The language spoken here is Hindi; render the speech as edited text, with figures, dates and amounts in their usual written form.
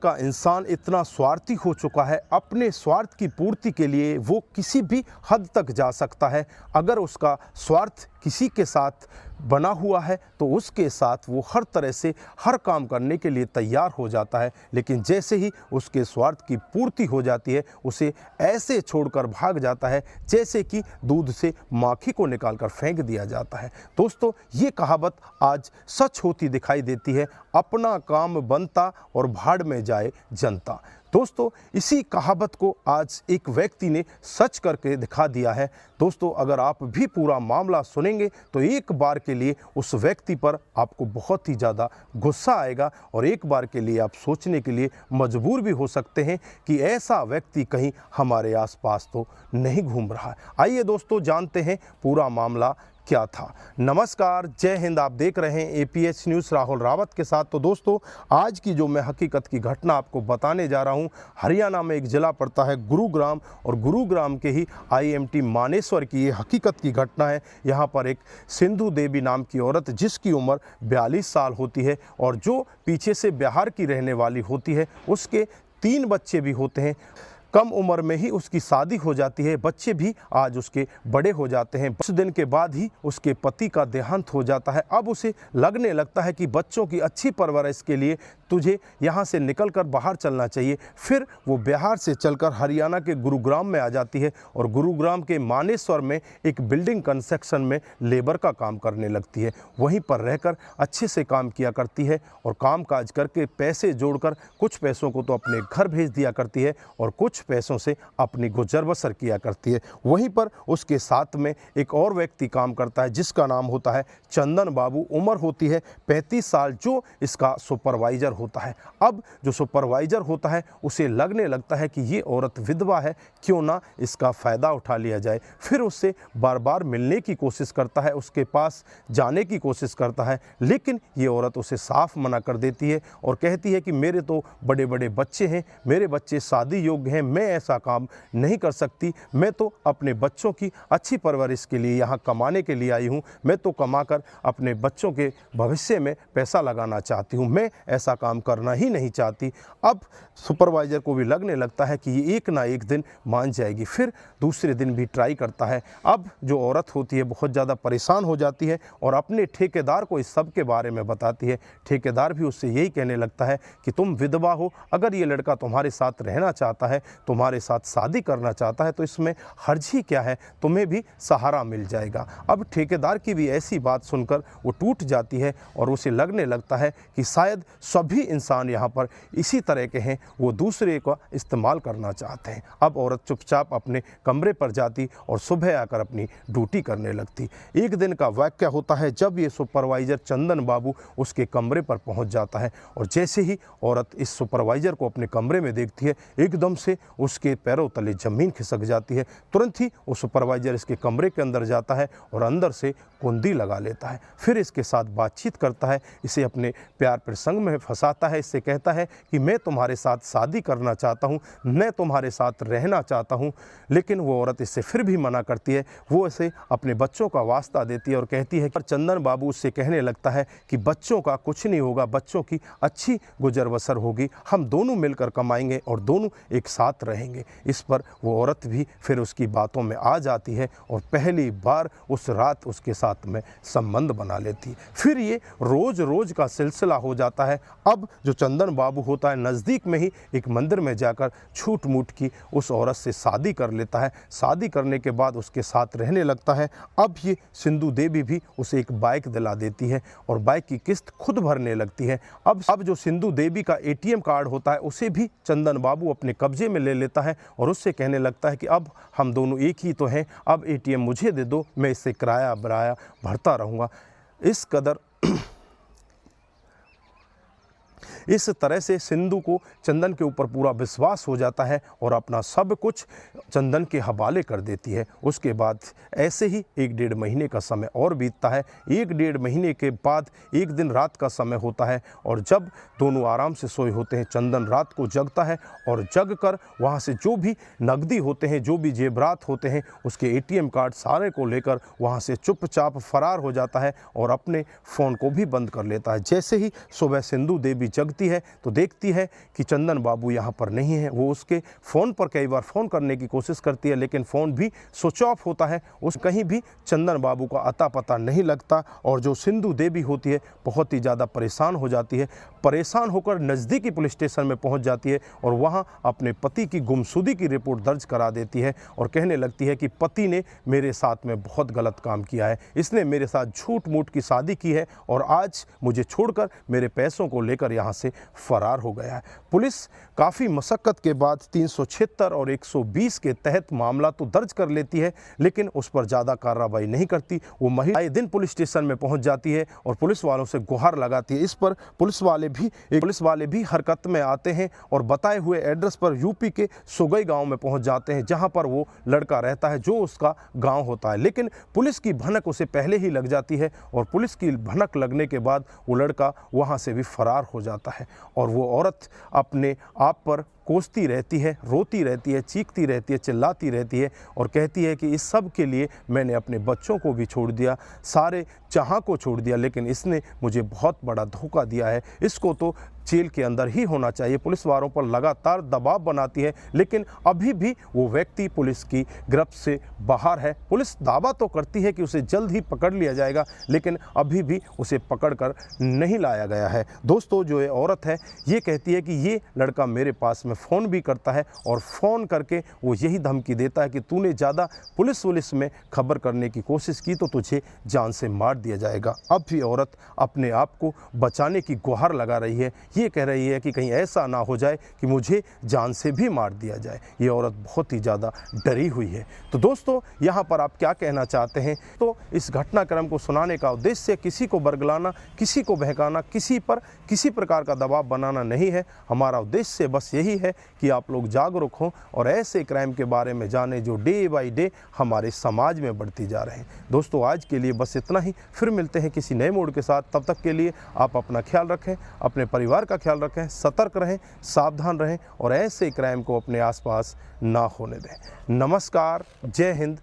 का इंसान इतना स्वार्थी हो चुका है, अपने स्वार्थ की पूर्ति के लिए वो किसी भी हद तक जा सकता है। अगर उसका स्वार्थ किसी के साथ बना हुआ है तो उसके साथ वो हर तरह से हर काम करने के लिए तैयार हो जाता है, लेकिन जैसे ही उसके स्वार्थ की पूर्ति हो जाती है उसे ऐसे छोड़कर भाग जाता है जैसे कि दूध से माखी को निकालकर फेंक दिया जाता है। दोस्तों, ये कहावत आज सच होती दिखाई देती है, अपना काम बनता और भाड़ में जाए जनता। दोस्तों, इसी कहावत को आज एक व्यक्ति ने सच करके दिखा दिया है। दोस्तों, अगर आप भी पूरा मामला सुनेंगे तो एक बार के लिए उस व्यक्ति पर आपको बहुत ही ज़्यादा गुस्सा आएगा और एक बार के लिए आप सोचने के लिए मजबूर भी हो सकते हैं कि ऐसा व्यक्ति कहीं हमारे आसपास तो नहीं घूम रहा है। आइए दोस्तों, जानते हैं पूरा मामला क्या था। नमस्कार, जय हिंद। आप देख रहे हैं एपीएच न्यूज़ राहुल रावत के साथ। तो दोस्तों, आज की जो मैं हकीकत की घटना आपको बताने जा रहा हूं, हरियाणा में एक ज़िला पड़ता है गुरुग्राम, और गुरुग्राम के ही आईएमटी मानेसर की ये हकीकत की घटना है। यहाँ पर एक सिंधु देवी नाम की औरत, जिसकी उम्र 42 साल होती है और जो पीछे से बिहार की रहने वाली होती है, उसके 3 बच्चे भी होते हैं। कम उम्र में ही उसकी शादी हो जाती है, बच्चे भी आज उसके बड़े हो जाते हैं। कुछ दिन के बाद ही उसके पति का देहांत हो जाता है। अब उसे लगने लगता है कि बच्चों की अच्छी परवरिश के लिए तुझे यहाँ से निकलकर बाहर चलना चाहिए। फिर वो बिहार से चलकर हरियाणा के गुरुग्राम में आ जाती है और गुरुग्राम के मानेसर में एक बिल्डिंग कंस्ट्रक्शन में लेबर का काम करने लगती है। वहीं पर रहकर अच्छे से काम किया करती है और काम काज करके पैसे जोड़कर कुछ पैसों को तो अपने घर भेज दिया करती है और कुछ पैसों से अपनी गुजर बसर किया करती है। वहीं पर उसके साथ में एक और व्यक्ति काम करता है, जिसका नाम होता है चंदन बाबू। उम्र होती है 35 साल, जो इसका सुपरवाइजर होता है। अब जो सुपरवाइजर होता है उसे लगने लगता है कि ये औरत विधवा है, क्यों ना इसका फ़ायदा उठा लिया जाए। फिर उससे बार बार मिलने की कोशिश करता है, उसके पास जाने की कोशिश करता है, लेकिन ये औरत उसे साफ मना कर देती है और कहती है कि मेरे तो बड़े बड़े बच्चे हैं, मेरे बच्चे शादी योग्य हैं, मैं ऐसा काम नहीं कर सकती। मैं तो अपने बच्चों की अच्छी परवरिश के लिए यहाँ कमाने के लिए आई हूँ। मैं तो कमाकर अपने बच्चों के भविष्य में पैसा लगाना चाहती हूँ, मैं ऐसा काम करना ही नहीं चाहती। अब सुपरवाइज़र को भी लगने लगता है कि ये एक ना एक दिन मान जाएगी। फिर दूसरे दिन भी ट्राई करता है। अब जो औरत होती है बहुत ज़्यादा परेशान हो जाती है और अपने ठेकेदार को इस सब के बारे में बताती है। ठेकेदार भी उससे यही कहने लगता है कि तुम विधवा हो, अगर ये लड़का तुम्हारे साथ रहना चाहता है, तुम्हारे साथ शादी करना चाहता है, तो इसमें हर्ज ही क्या है, तुम्हें भी सहारा मिल जाएगा। अब ठेकेदार की भी ऐसी बात सुनकर वो टूट जाती है और उसे लगने लगता है कि शायद सभी इंसान यहाँ पर इसी तरह के हैं, वो दूसरे का इस्तेमाल करना चाहते हैं। अब औरत चुपचाप अपने कमरे पर जाती और सुबह आकर अपनी ड्यूटी करने लगती। एक दिन का वाक़या होता है जब ये सुपरवाइज़र चंदन बाबू उसके कमरे पर पहुँच जाता है और जैसे ही औरत इस सुपरवाइज़र को अपने कमरे में देखती है, एकदम से उसके पैरों तले ज़मीन खिसक जाती है। तुरंत ही वो सुपरवाइज़र इसके कमरे के अंदर जाता है और अंदर से कुंडी लगा लेता है। फिर इसके साथ बातचीत करता है, इसे अपने प्यार प्रसंग में फंसाता है। इससे कहता है कि मैं तुम्हारे साथ शादी करना चाहता हूँ, मैं तुम्हारे साथ रहना चाहता हूँ। लेकिन वो औरत इससे फिर भी मना करती है। वो इसे अपने बच्चों का वास्ता देती है और कहती है कि चंदन बाबू उससे कहने लगता है कि बच्चों का कुछ नहीं होगा, बच्चों की अच्छी गुजर बसर होगी, हम दोनों मिलकर कमाएंगे और दोनों एक साथ रहेंगे। इस पर वो औरत भी फिर उसकी बातों में आ जाती है और पहली बार उस रात उसके साथ में संबंध बना लेती है। फिर ये रोज़ रोज़ का सिलसिला हो जाता है। अब जो चंदन बाबू होता है, नज़दीक में ही एक मंदिर में जाकर छूट मूट की उस औरत से शादी कर लेता है। शादी करने के बाद उसके साथ रहने लगता है। अब ये सिंधु देवी भी उसे एक बाइक दिला देती है और बाइक की किस्त खुद भरने लगती है। अब जो सिंधु देवी का एटीएम कार्ड होता है उसे भी चंदन बाबू अपने कब्जे में ले लेता है और उससे कहने लगता है कि अब हम दोनों एक ही तो हैं, अब एटीएम मुझे दे दो, मैं इससे किराया बराया भरता रहूँगा। इस कदर इस तरह से सिंधु को चंदन के ऊपर पूरा विश्वास हो जाता है और अपना सब कुछ चंदन के हवाले कर देती है। उसके बाद ऐसे ही 1-1.5 महीने का समय और बीतता है। 1-1.5 महीने के बाद एक दिन रात का समय होता है और जब दोनों आराम से सोए होते हैं, चंदन रात को जगता है और जग कर वहाँ से जो भी नकदी होते हैं, जो भी जेवरात होते हैं, उसके एटीएम कार्ड सारे को लेकर वहाँ से चुपचाप फरार हो जाता है और अपने फ़ोन को भी बंद कर लेता है। जैसे ही सुबह सिंधु देवी जगती छोड़ती है तो देखती है कि चंदन बाबू यहाँ पर नहीं है। वो उसके फ़ोन पर कई बार फ़ोन करने की कोशिश करती है, लेकिन फ़ोन भी स्विच ऑफ होता है। उस कहीं भी चंदन बाबू का अता पता नहीं लगता और जो सिंधु देवी होती है बहुत ही ज़्यादा परेशान हो जाती है। परेशान होकर नज़दीकी पुलिस स्टेशन में पहुंच जाती है और वहां अपने पति की गुमशुदगी की रिपोर्ट दर्ज करा देती है और कहने लगती है कि पति ने मेरे साथ में बहुत गलत काम किया है, इसने मेरे साथ झूठ मूठ की शादी की है और आज मुझे छोड़कर मेरे पैसों को लेकर यहाँ से फरार हो गया है। पुलिस काफ़ी मशक्क़त के बाद 376 और 120 के तहत मामला तो दर्ज कर लेती है, लेकिन उस पर ज़्यादा कार्रवाई नहीं करती। वो महिला आए दिन पुलिस स्टेशन में पहुंच जाती है और पुलिस वालों से गुहार लगाती है। इस पर पुलिस वाले भी हरकत में आते हैं और बताए हुए एड्रेस पर यूपी के सोगई गांव में पहुंच जाते हैं, जहां पर वो लड़का रहता है जो उसका गांव होता है। लेकिन पुलिस की भनक उसे पहले ही लग जाती है और पुलिस की भनक लगने के बाद वो लड़का वहां से भी फरार हो जाता है और वो औरत अपने आप पर कोसती रहती है, रोती रहती है, चीखती रहती है, चिल्लाती रहती है और कहती है कि इस सब के लिए मैंने अपने बच्चों को भी छोड़ दिया, सारे जहां को छोड़ दिया, लेकिन इसने मुझे बहुत बड़ा धोखा दिया है, इसको तो जेल के अंदर ही होना चाहिए। पुलिस वालों पर लगातार दबाव बनाती है, लेकिन अभी भी वो व्यक्ति पुलिस की गिरफ्त से बाहर है। पुलिस दावा तो करती है कि उसे जल्द ही पकड़ लिया जाएगा, लेकिन अभी भी उसे पकड़कर नहीं लाया गया है। दोस्तों, जो ये औरत है ये कहती है कि ये लड़का मेरे पास में फ़ोन भी करता है और फ़ोन करके वो यही धमकी देता है कि तूने ज़्यादा पुलिस में खबर करने की कोशिश की तो तुझे जान से मार दिया जाएगा। अब भी औरत अपने आप को बचाने की गुहार लगा रही है। ये कह रही है कि कहीं ऐसा ना हो जाए कि मुझे जान से भी मार दिया जाए। ये औरत बहुत ही ज़्यादा डरी हुई है। तो दोस्तों, यहाँ पर आप क्या कहना चाहते हैं? तो इस घटनाक्रम को सुनाने का उद्देश्य किसी को बरगलाना, किसी को बहकाना, किसी पर किसी प्रकार का दबाव बनाना नहीं है। हमारा उद्देश्य बस यही है कि आप लोग जागरूक हों और ऐसे क्राइम के बारे में जानें जो डे बाय डे हमारे समाज में बढ़ती जा रहे हैं। दोस्तों, आज के लिए बस इतना ही। फिर मिलते हैं किसी नए मोड़ के साथ। तब तक के लिए आप अपना ख्याल रखें, अपने परिवार का ख्याल रखें, सतर्क रहें, सावधान रहें और ऐसे क्राइम को अपने आसपास ना होने दें। नमस्कार, जय हिंद,